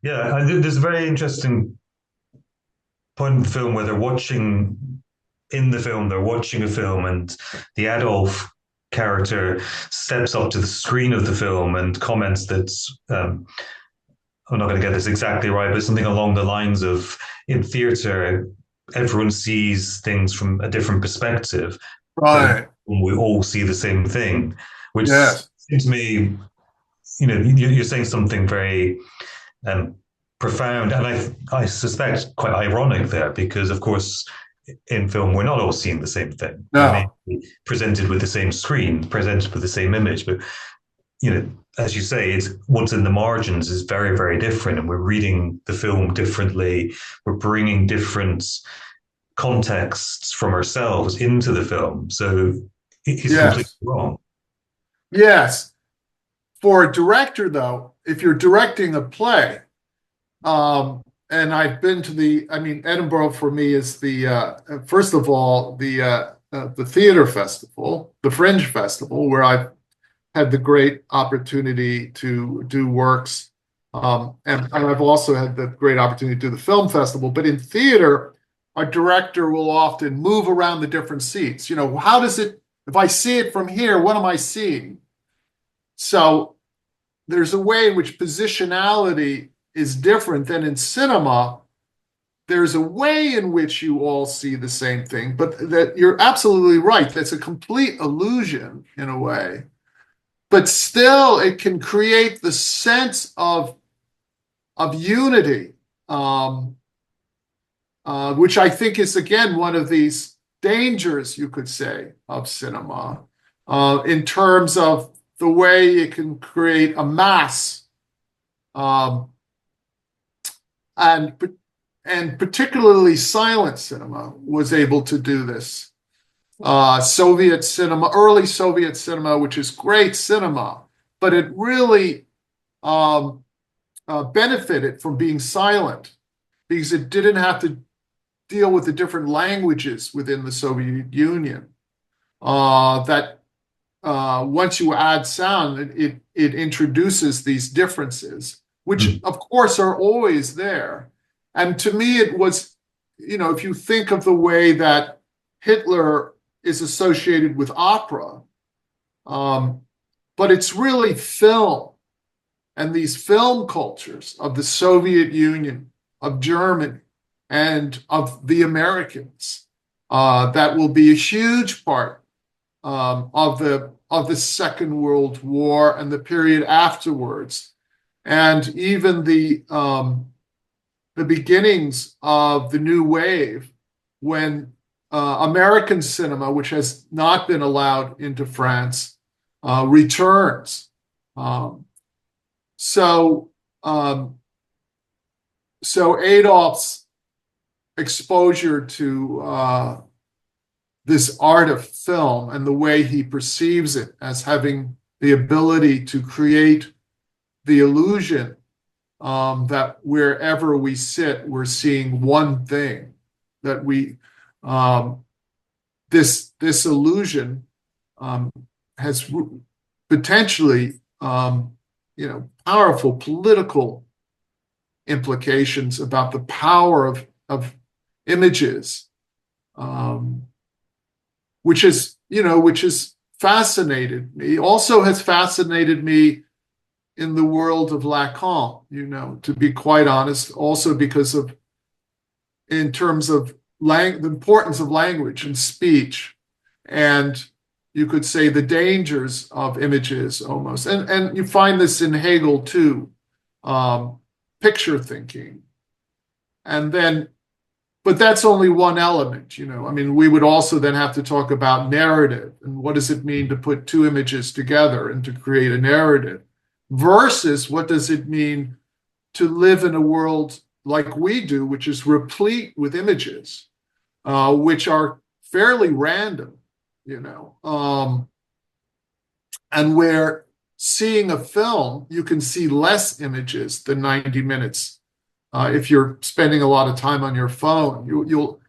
Yeah, and there's a very interesting point in the film where they're watching a film, and the Adolf character steps up to the screen of the film and comments that I'm not going to get this exactly right, but something along the lines of in theatre, everyone sees things from a different perspective, but Right. we all see the same thing, which Yes. seems to me, you're saying something very um, profound, and I suspect quite ironic there, because of course in film we're not all seeing the same thing. We may No. be presented with the same screen, presented with the same image, but as you say, it's what's in the margins is very, very different, and we're reading the film differently. We're bringing different contexts from ourselves into the film. So he's completely Yes. wrong. Yes. For a director, though, if you're directing a play, and I've been to I mean, Edinburgh for me is first of all, the theater festival, the Fringe Festival, where I've had the great opportunity to do works. And I've also had the great opportunity to do the film festival. But in theater, a director will often move around the different seats. How does it, if I see it from here, what am I seeing? So there's a way in which positionality is different than in cinema. There's a way in which you all see the same thing, but that you're absolutely right. That's a complete illusion in a way. But still, it can create the sense of unity, which I think is, again, one of these dangers, you could say, of cinema, in terms of the way it can create a mass, um, and and particularly silent cinema was able to do this. Soviet cinema, early Soviet cinema, which is great cinema, but it really benefited from being silent because it didn't have to deal with the different languages within the Soviet Union. That once you add sound, it introduces these differences, which Mm. of course are always there. And to me, it was, if you think of the way that Hitler is associated with opera, um, but it's really film and these film cultures of the Soviet Union, of Germany, and of the Americans that will be a huge part of the Second World War and the period afterwards, and even the beginnings of the new wave when American cinema, which has not been allowed into France, returns. Um, so, um, so Adolf's exposure to this art of film and the way he perceives it as having the ability to create the illusion that wherever we sit, we're seeing one thing, that um, this illusion um, has potentially powerful political implications about the power of images, um, which has fascinated me. Also has fascinated me in the world of Lacan, to be quite honest, also because of, in terms of the importance of language and speech, and you could say the dangers of images almost. And you find this in Hegel too, picture thinking. And then, but that's only one element, I mean, we would also then have to talk about narrative and what does it mean to put two images together and to create a narrative versus what does it mean to live in a world like we do, which is replete with images, which are fairly random, and where seeing a film, you can see less images than 90 minutes. If you're spending a lot of time on your phone, you'll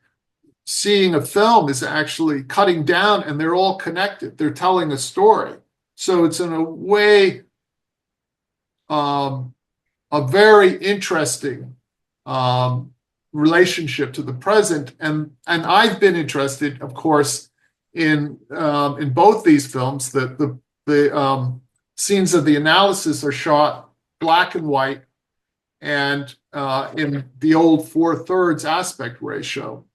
seeing a film is actually cutting down, and they're all connected. They're telling a story. So it's in a way, um, a very interesting relationship to the present, and I've been interested, of course, in both these films. The scenes of the analysis are shot black and white, and in the old 4/3 aspect ratio.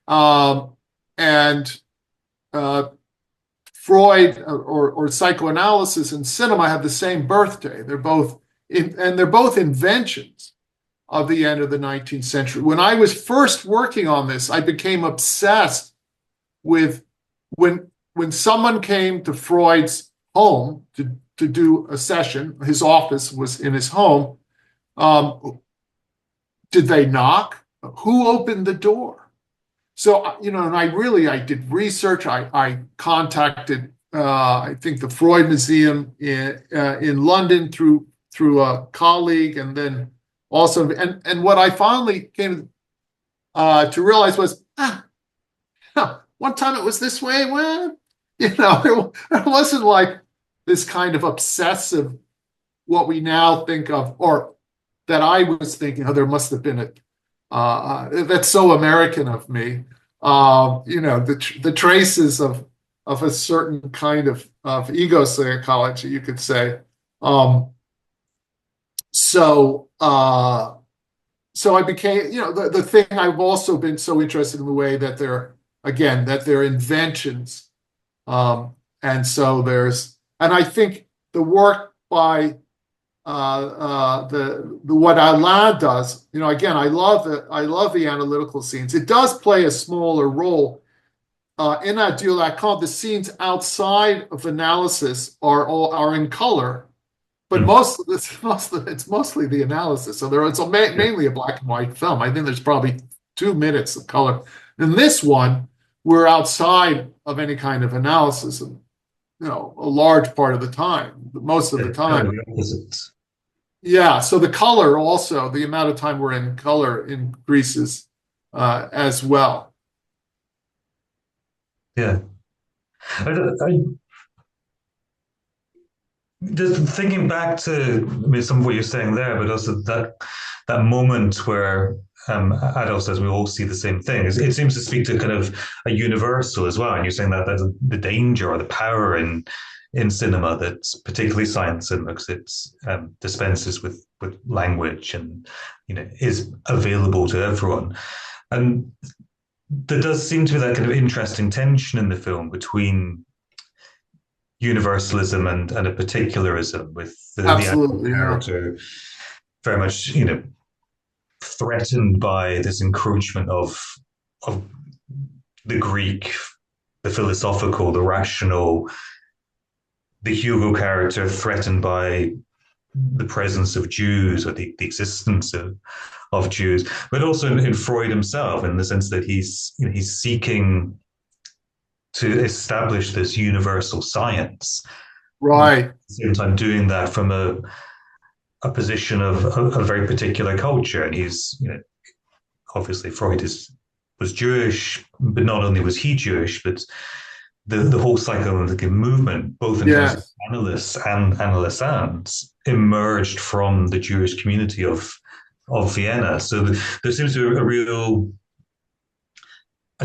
And Freud or psychoanalysis and cinema have the same birthday. They're both inventions of the end of the 19th century. When I was first working on this, I became obsessed with when someone came to Freud's home to do a session. His office was in his home. Did they knock? Who opened the door? So, and I did research. I contacted, I think, the Freud Museum in London through a colleague, and then also, and what I finally came to realize was, one time it was this way. Well, it wasn't like this kind of obsessive, what we now think of, or that I was thinking, there must have been that's so American of me. The traces of a certain kind of ego psychology, you could say. So I became, the thing I've also been so interested in the way that they're inventions. And so and I think the work by what Alain does, again, I love the analytical scenes. It does play a smaller role in Adieu Lacan. The scenes outside of analysis are in color, but it's mostly the analysis. So it's mainly a black and white film. I think there's probably 2 minutes of color. In this one, we're outside of any kind of analysis, a large part of the time, most of the time. Yeah, so the color also, the amount of time we're in color increases as well. Yeah. Just thinking back to some of what you're saying there, but also that moment where Adolf says we all see the same thing. It seems to speak to kind of a universal as well. And you're saying that that's the danger or the power in cinema, that's particularly science cinema, because it dispenses with language and is available to everyone. And there does seem to be that kind of interesting tension in the film between universalism and a particularism, with the character very much threatened by this encroachment of the Greek, the philosophical, the rational. The Hugo character threatened by the presence of Jews, or the existence of Jews, but also in Freud himself, in the sense that he's seeking to establish this universal science, right? At the same time, doing that from a position of a very particular culture, and he's obviously Freud was Jewish, but not only was he Jewish, but the whole psychoanalytic movement, both in terms of analysts and analysans, emerged from the Jewish community of Vienna. So there seems to be a real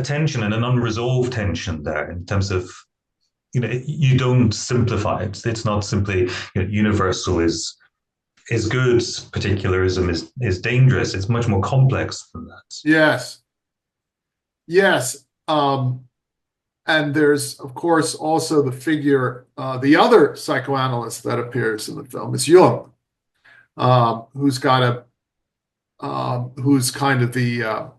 tension and an unresolved tension there, in terms of you don't simplify it. It's not simply universal is good, particularism is dangerous. It's much more complex than that. Yes. And there's, of course, also the figure, the other psychoanalyst that appears in the film is Jung, who's kind of the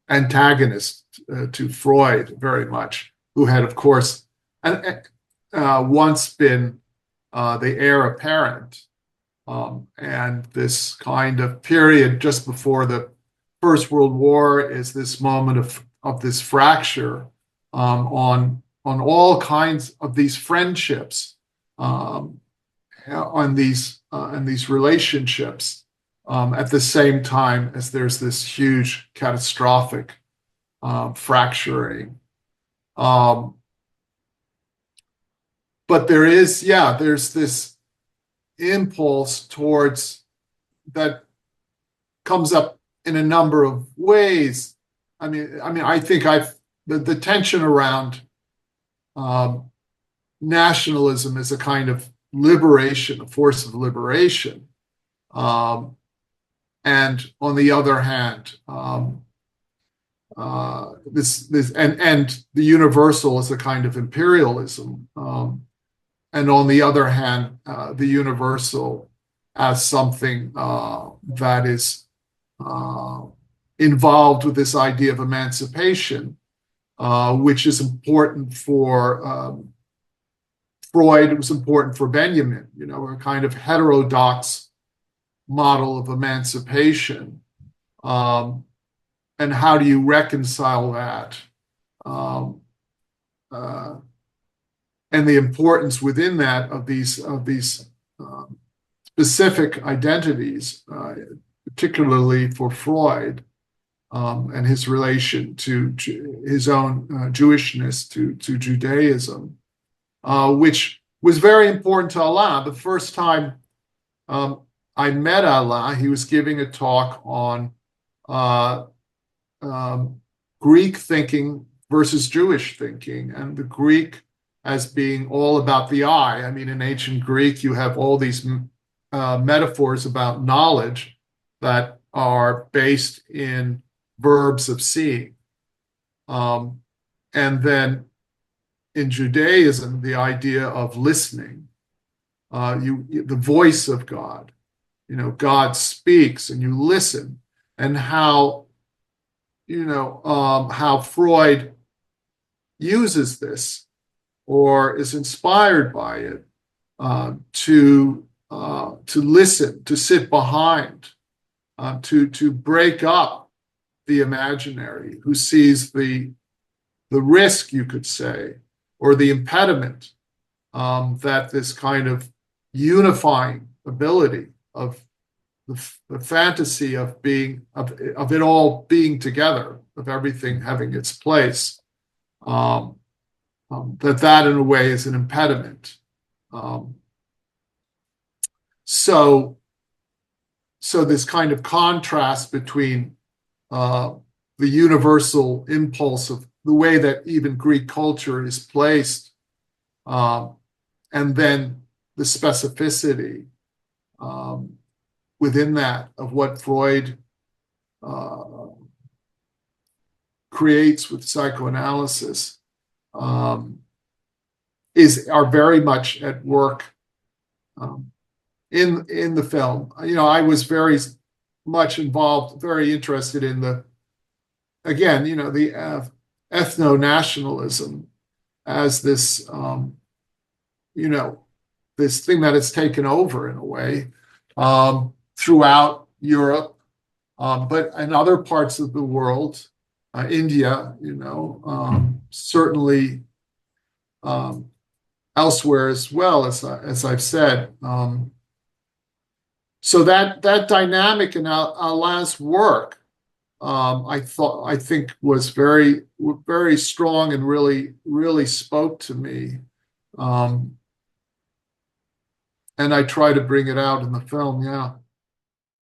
antagonist to Freud very much, who had, of course, once been the heir apparent. And this kind of period just before the First World War is this moment of this fracture on all kinds of these friendships, on these relationships, at the same time as there's this huge catastrophic fracturing. But there's this impulse towards that comes up in a number of ways. I think the tension around nationalism is a kind of liberation, a force of liberation, and on the other hand, and the universal is a kind of imperialism, and on the other hand, the universal as something that is involved with this idea of emancipation, which is important for Freud. It was important for Benjamin, a kind of heterodox model of emancipation. And how do you reconcile that? And the importance within that of these specific identities, particularly for Freud, and his relation to his own Jewishness to Judaism, which was very important to Alain. The first time I met Alain, he was giving a talk on Greek thinking versus Jewish thinking, and the Greek as being all about the eye. I mean, in ancient Greek, you have all these metaphors about knowledge that are based in verbs of seeing. And then in Judaism, the idea of listening, the voice of God, God speaks and you listen, and how Freud uses this or is inspired by it to listen, to sit behind, to break up the imaginary, who sees the risk, you could say, or the impediment that this kind of unifying ability of the fantasy of it all being together, of everything having its place, that in a way is an impediment. So this kind of contrast between the universal impulse of the way that even Greek culture is placed, and then the specificity within that of what Freud creates with psychoanalysis, are very much at work in the film. I was very much involved, very interested in the ethno-nationalism as this this thing that has taken over in a way throughout Europe, but in other parts of the world, India, certainly elsewhere as well, as I've said. So that dynamic in Alain's work, I think was very, very strong and really spoke to me. And I try to bring it out in the film. Yeah.